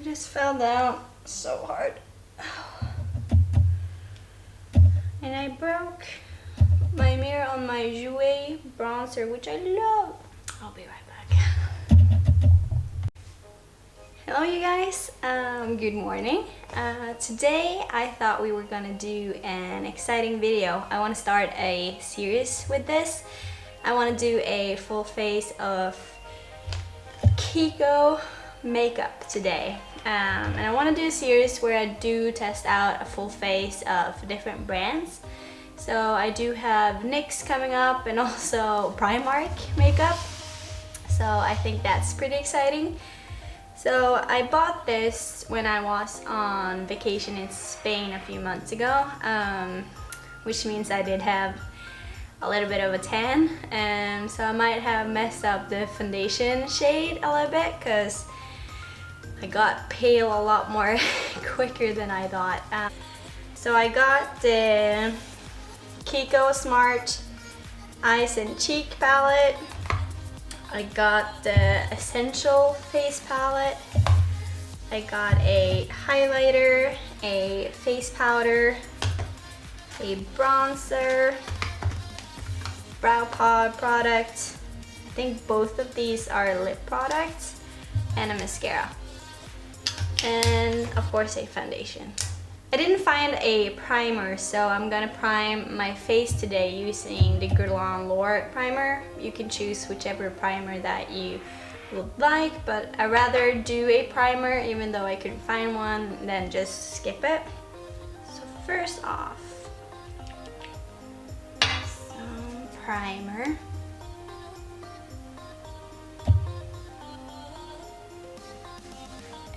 just fell down so hard. And I broke my mirror on my Jouer bronzer, which I love. I'll be right back. Hello you guys, good morning. Today I thought we were gonna do an exciting video. I want to start a series with this. I want to do a full face of KIKO makeup today. And I want to do a series where I do test out a full face of different brands. So I do have NYX coming up and also Primark makeup. So I think that's pretty exciting. So I bought this when I was on vacation in Spain a few months ago, which means I did have a little bit of a tan, and so I might have messed up the foundation shade a little bit because I got pale a lot more quicker than I thought. So I got the KIKO Smart Eyes and Cheek palette. I got the Essential face palette. I got a highlighter, a face powder, a bronzer, brow pod product. I think both of these are lip products, and a mascara. And of course a foundation. I didn't find a primer, so I'm gonna prime my face today using the Guerlain L'Or primer. You can choose whichever primer that you would like, but I'd rather do a primer even though I couldn't find one than just skip it. So first off, some primer.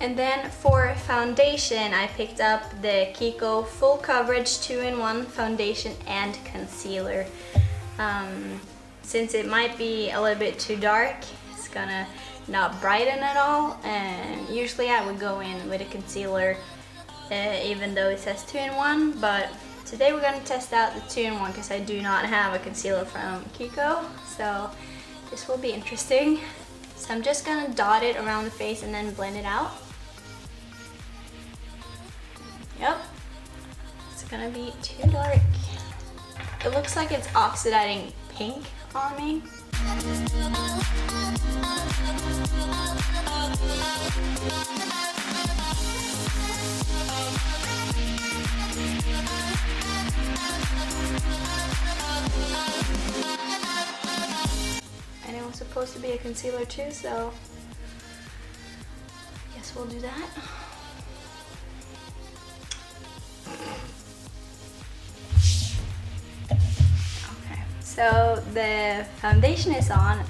And then for foundation, I picked up the KIKO Full Coverage 2-in-1 foundation and concealer. Since it might be a little bit too dark, it's gonna not brighten at all, and usually I would go in with a concealer even though it says 2-in-1, but today we're gonna test out the 2-in-1 because I do not have a concealer from KIKO, so this will be interesting. So I'm just gonna dot it around the face and then blend it out. Yep, it's gonna be too dark. It looks like it's oxidizing pink on me. And it was supposed to be a concealer too, so I guess we'll do that. So the foundation is on,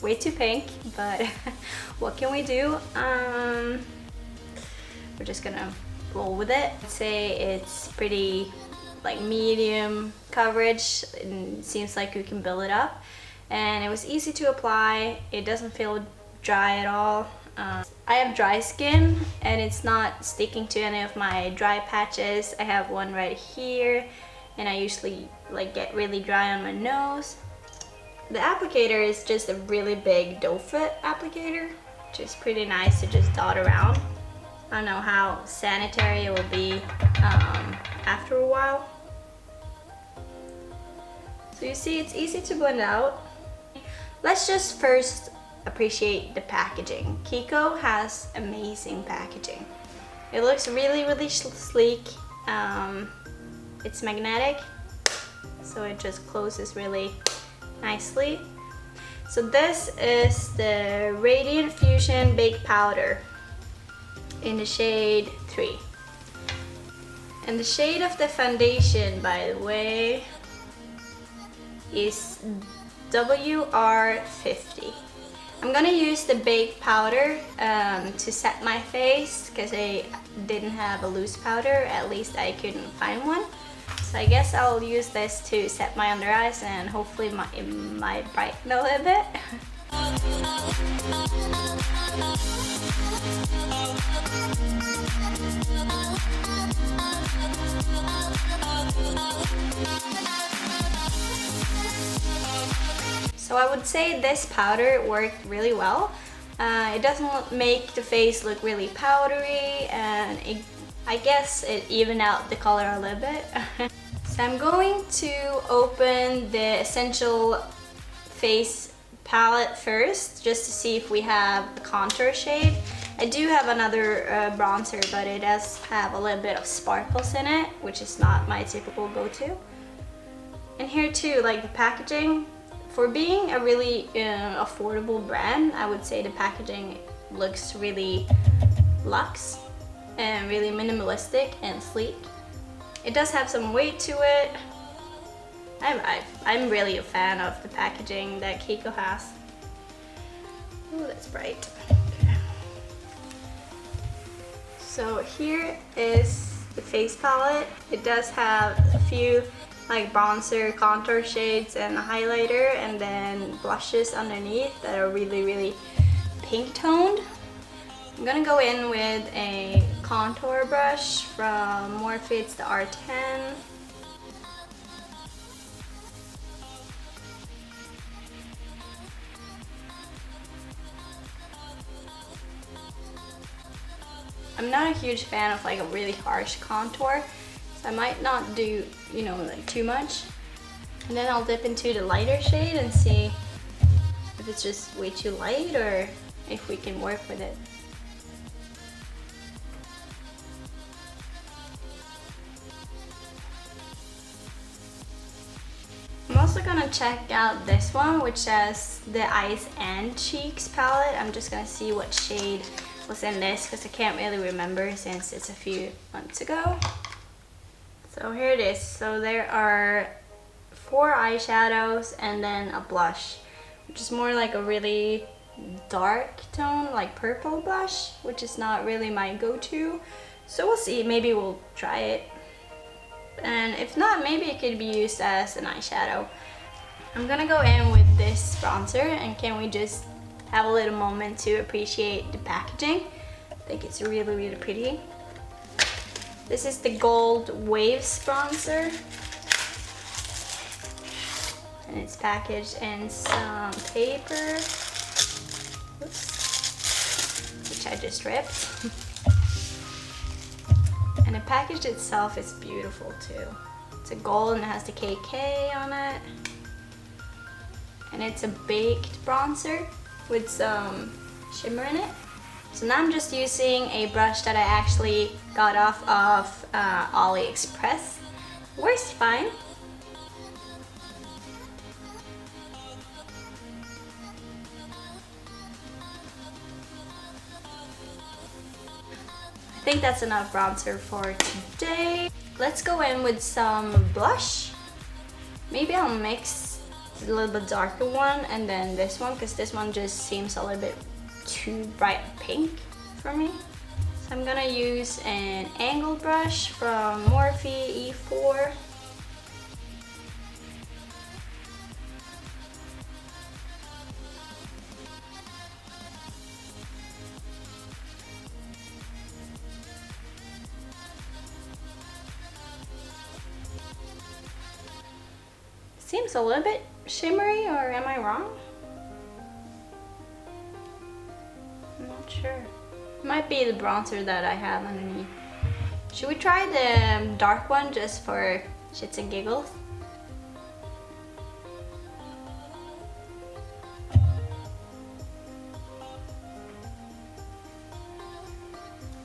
way too pink, but what can we do? We're just gonna roll with it. I'd say it's pretty like medium coverage, and it seems like we can build it up. And it was easy to apply. It doesn't feel dry at all. I have dry skin and it's not sticking to any of my dry patches. I have one right here, and I usually like get really dry on my nose. The applicator is just a really big doe foot applicator, which is pretty nice to just dot around. I don't know how sanitary it will be after a while. So you see, it's easy to blend out. Let's just first appreciate the packaging. KIKO has amazing packaging. It looks really, really sleek. It's magnetic, so it just closes really nicely. So this is the Radiant Fusion Baked Powder in the shade 3. And the shade of the foundation, by the way, is WR50. I'm gonna use the baked powder to set my face because I didn't have a loose powder, at least I couldn't find one. So I guess I'll use this to set my under eyes, and hopefully it might brighten a little bit. So I would say this powder worked really well. It doesn't make the face look really powdery, and I guess it evened out the color a little bit. So I'm going to open the Essential Face palette first, just to see if we have a contour shade. I do have another bronzer, but it does have a little bit of sparkles in it, which is not my typical go-to. And here too, like the packaging, for being a really affordable brand, I would say the packaging looks really luxe and really minimalistic and sleek. It does have some weight to it. I'm really a fan of the packaging that KIKO has. Oh, that's bright. Okay. So here is the face palette. It does have a few like bronzer, contour shades, and a highlighter, and then blushes underneath that are really pink toned. I'm gonna go in with a contour brush from Morphe. It's the R10. I'm not a huge fan of like a really harsh contour, so I might not do, you know, like too much. And then I'll dip into the lighter shade and see if it's just way too light or if we can work with it. I'm also gonna check out this one, which has the Eyes and Cheeks palette. I'm just gonna see what shade was in this because I can't really remember since it's a few months ago. So here it is. So there are 4 eyeshadows and then a blush, which is more like a really dark tone, like purple blush, which is not really my go-to. So we'll see, maybe we'll try it. And if not, maybe it could be used as an eyeshadow. I'm gonna go in with this bronzer, and can we just have a little moment to appreciate the packaging? I think it's really pretty. This is the Gold Waves bronzer, and it's packaged in some paper, oops, which I just ripped. And the package itself is beautiful too. It's a gold and it has the KK on it. And it's a baked bronzer with some shimmer in it. So now I'm just using a brush that I actually got off of AliExpress. Works fine. I think that's enough bronzer for today. Let's go in with some blush. Maybe I'll mix a little bit darker one and then this one, because this one just seems a little bit too bright pink for me. So I'm gonna use an angled brush from Morphe E4. Seems a little bit shimmery, or am I wrong? I'm not sure. It might be the bronzer that I have underneath. Should we try the dark one just for shits and giggles?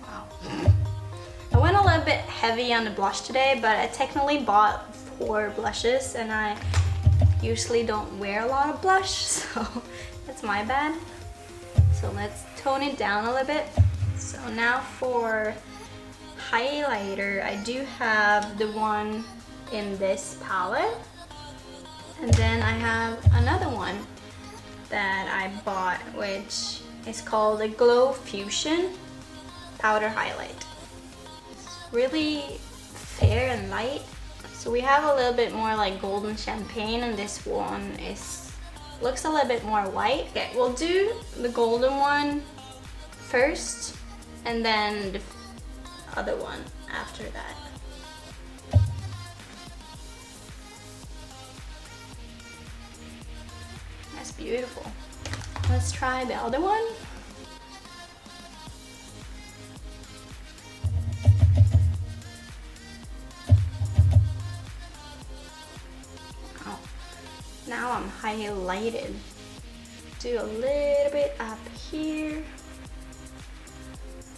Wow. I went a little bit heavy on the blush today, but I technically bought 4 blushes and I usually don't wear a lot of blush, so that's my bad. So let's tone it down a little bit. So now for highlighter, I do have the one in this palette, and then I have another one that I bought, which is called the Glow Fusion Powder Highlight. It's really fair and light. So we have a little bit more like golden champagne, and this one looks a little bit more white. Okay, we'll do the golden one first and then the other one after that. That's beautiful. Let's try the other one. highlighted. Do a little bit up here,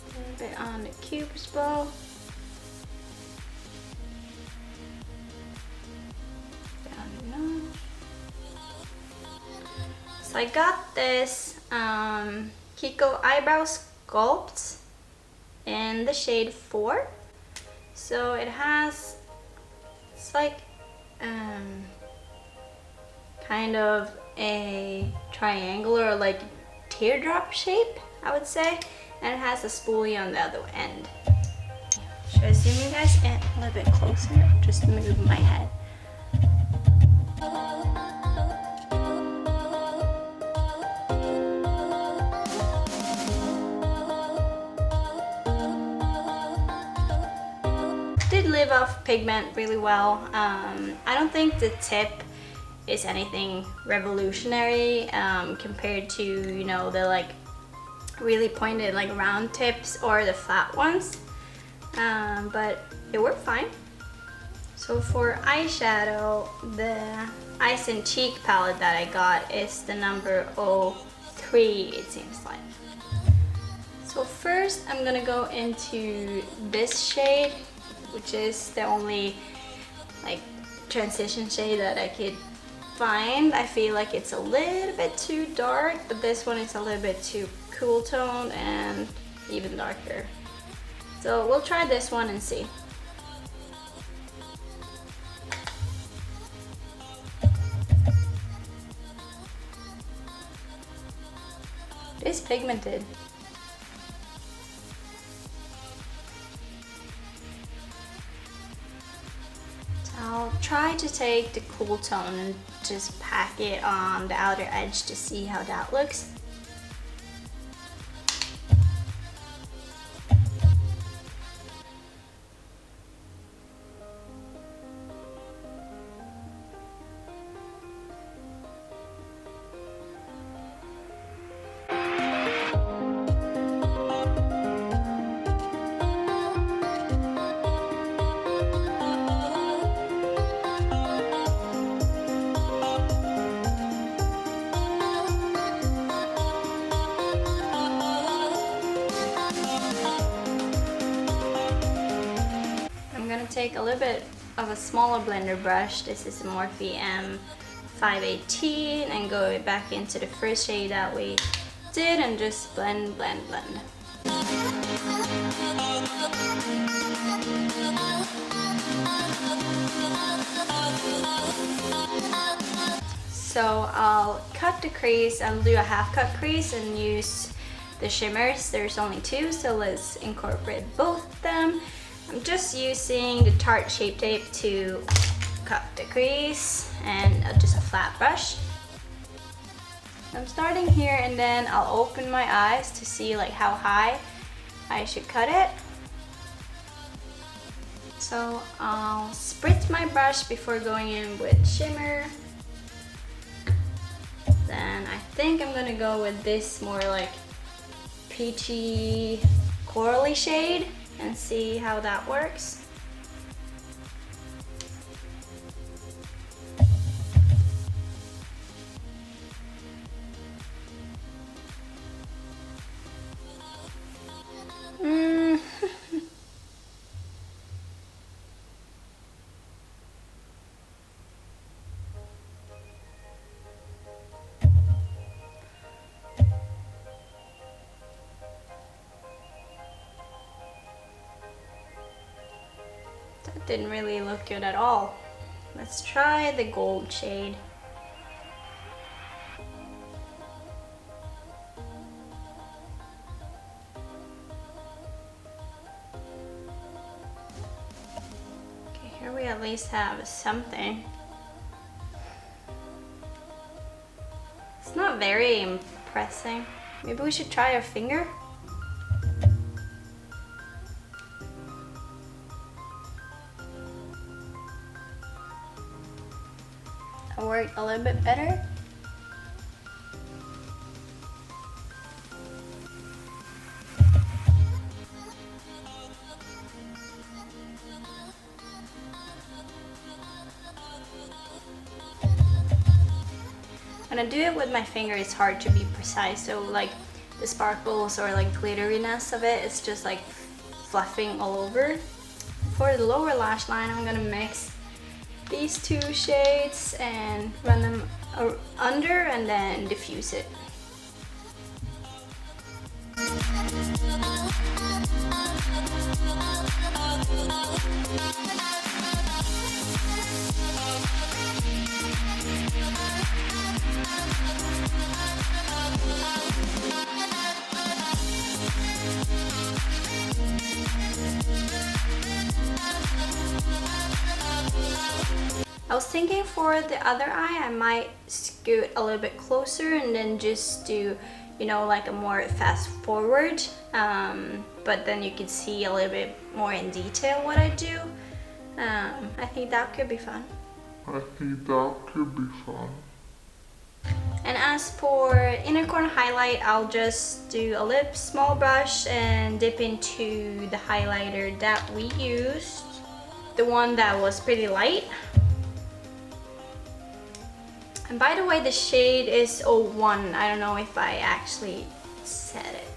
a little bit on the cupid's bow. Down your nose. So I got this KIKO eyebrow sculpt in the shade 4. So it has, it's like kind of a triangular, like teardrop shape, I would say, and it has a spoolie on the other end. Should I zoom you guys in a little bit closer? Just move my head. Did live off pigment really well. I don't think the tip is anything revolutionary compared to, you know, the like really pointed like round tips or the flat ones, but it worked fine. So for eyeshadow, the Ice and Cheek palette that I got is the number 03, it seems like. So first I'm gonna go into this shade, which is the only like transition shade that I could find. I feel like it's a little bit too dark, but this one is a little bit too cool tone and even darker. So we'll try this one and see. It is pigmented. I'll try to take the cool tone and just pack it on the outer edge to see how that looks. Take a little bit of a smaller blender brush. This is a Morphe M518, and go back into the first shade that we did and just blend, blend, blend. So I'll cut the crease. I'll do a half cut crease and use the shimmers. There's only 2, so let's incorporate both of them. I'm just using the Tarte Shape Tape to cut the crease and just a flat brush. I'm starting here, and then I'll open my eyes to see like how high I should cut it. So I'll spritz my brush before going in with shimmer. Then I think I'm gonna go with this more like peachy corally shade and see how that works. That didn't really look good at all. Let's try the gold shade. Okay, here we at least have something. It's not very impressive. Maybe we should try our finger. That worked a little bit better. I do it with my finger, it's hard to be precise. So like the sparkles or like glitteriness of it, it's just like fluffing all over. For the lower lash line, I'm gonna mix these two shades and run them under and then diffuse it. I was thinking for the other eye, I might scoot a little bit closer and then just do, you know, like a more fast forward. But then you can see a little bit more in detail what I do. I think that could be fun. And as for inner corner highlight, I'll just do a lip small brush and dip into the highlighter that we used. The one that was pretty light. And by the way, the shade is 01. I don't know if I actually said it.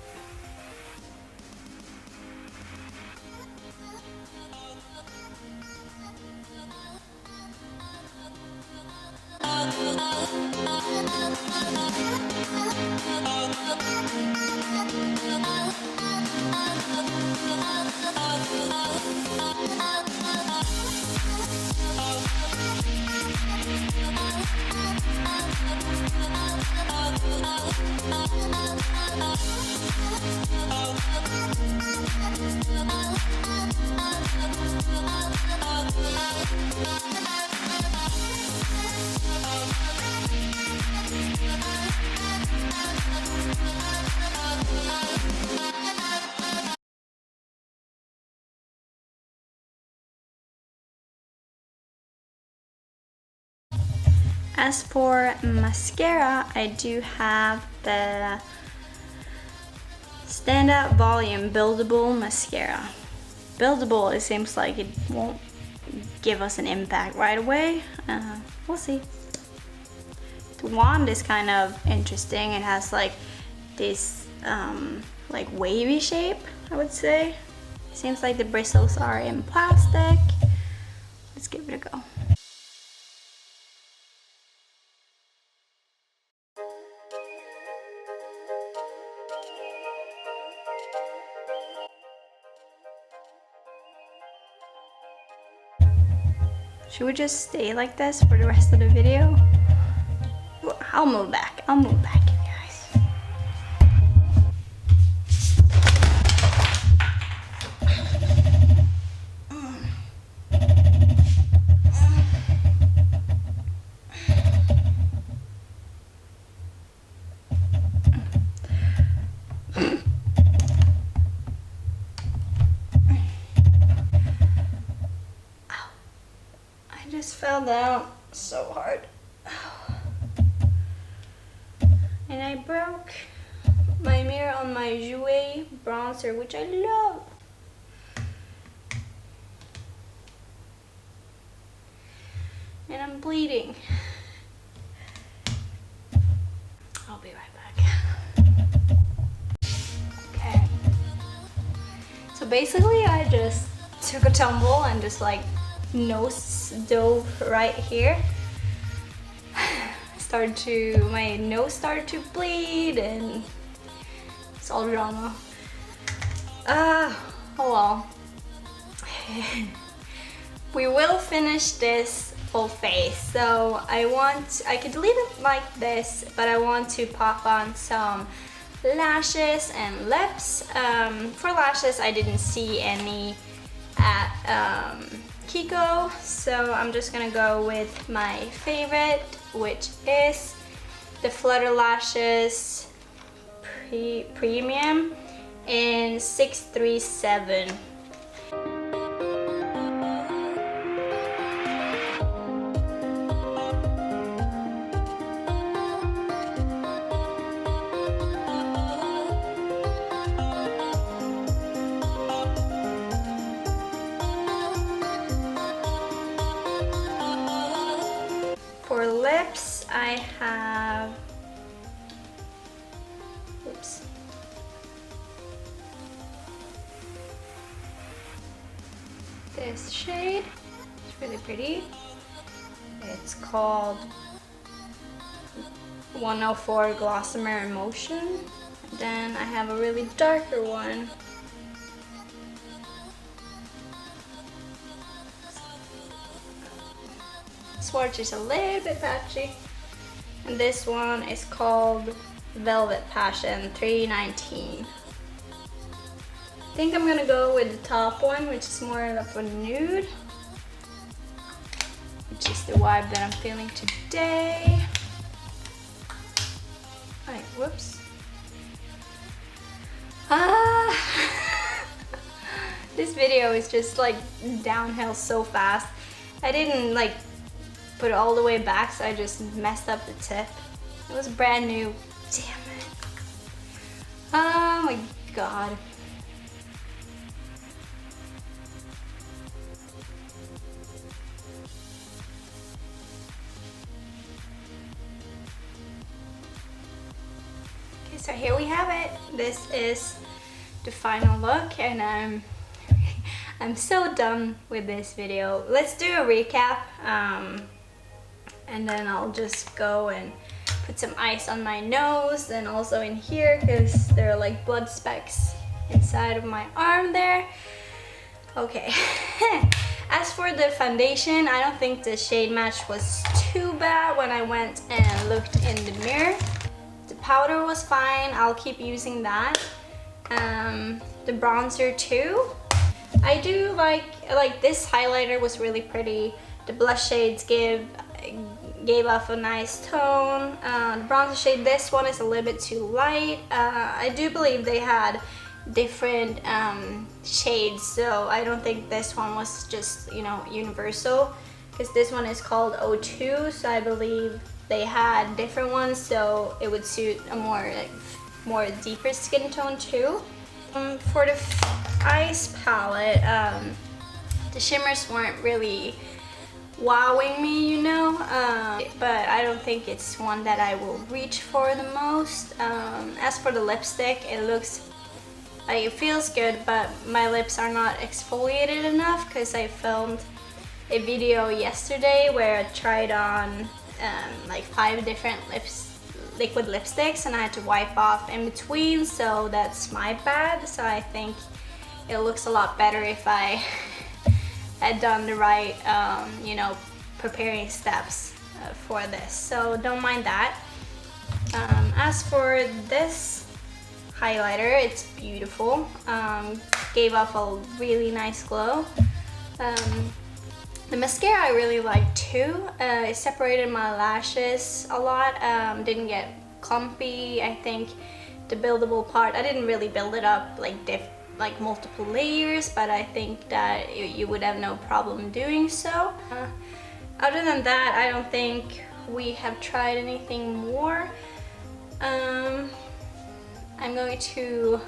As for mascara, I do have the Standout Volume Buildable Mascara. Buildable, it seems like it won't give us an impact right away. We'll see. The wand is kind of interesting. It has like this like wavy shape, I would say. Seems like the bristles are in plastic. Let's give it a go. Should we just stay like this for the rest of the video? I'll move back, you guys. I just fell down so hard. And I broke my mirror on my Jouer bronzer, which I love. And I'm bleeding. I'll be right back. Okay. So basically I just took a tumble and just like nose dove right here. My nose started to bleed and it's all drama. Oh well. We will finish this full face. So I could leave it like this, but I want to pop on some lashes and lips. For lashes, I didn't see any at KIKO, so I'm just gonna go with my favorite, which is the Flutter Lashes Premium in 637. For lips, I have this shade. It's really pretty. It's called 104 Gossamer Emotion. Then I have a really darker one. Swatch is a little bit patchy. And this one is called Velvet Passion 319. I think I'm gonna go with the top one, which is more of a nude, which is the vibe that I'm feeling today. Alright, whoops. This video is just like downhill so fast. I didn't like put it all the way back, so I just messed up the tip. It was brand new. Damn it. Oh my god. Okay, so here we have it. This is the final look, and I'm so done with this video. Let's do a recap, and then I'll just go and put some ice on my nose and also in here because there are like blood specks inside of my arm there. Okay. As for the foundation, I don't think the shade match was too bad when I went and looked in the mirror. The powder was fine. I'll keep using that. The bronzer too. I do like this highlighter was really pretty. The blush shades gave off a nice tone. The bronzer shade, this one is a little bit too light. I do believe they had different shades, so I don't think this one was just, you know, universal, because this one is called O2, so I believe they had different ones, so it would suit a more deeper skin tone too. For the eyes palette, the shimmers weren't really wowing me, you know, but I don't think it's one that I will reach for the most. As for the lipstick, it looks like it feels good, but my lips are not exfoliated enough because I filmed a video yesterday where I tried on like 5 different liquid lipsticks and I had to wipe off in between, so that's my bad. So I think it looks a lot better if I had done the right, you know, preparing steps for this. So don't mind that. As for this highlighter, it's beautiful. Gave off a really nice glow. The mascara I really like too. It separated my lashes a lot. Didn't get clumpy. I think the buildable part, I didn't really build it up like multiple layers, but I think that you would have no problem doing so. Other than that, I don't think we have tried anything more. I'm going to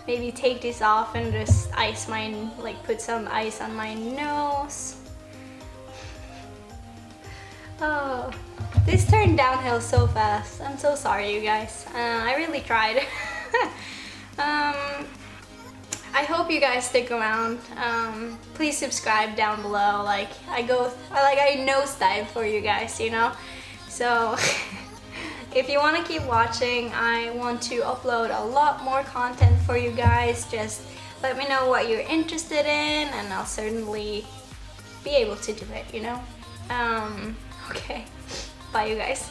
maybe take this off and just put some ice on my nose. Oh, this turned downhill so fast. I'm so sorry, you guys. I really tried. I hope you guys stick around. Please subscribe down below. I nosedive for you guys, you know. So if you want to keep watching, I want to upload a lot more content for you guys. Just let me know what you're interested in, and I'll certainly be able to do it, you know. Okay, bye you guys.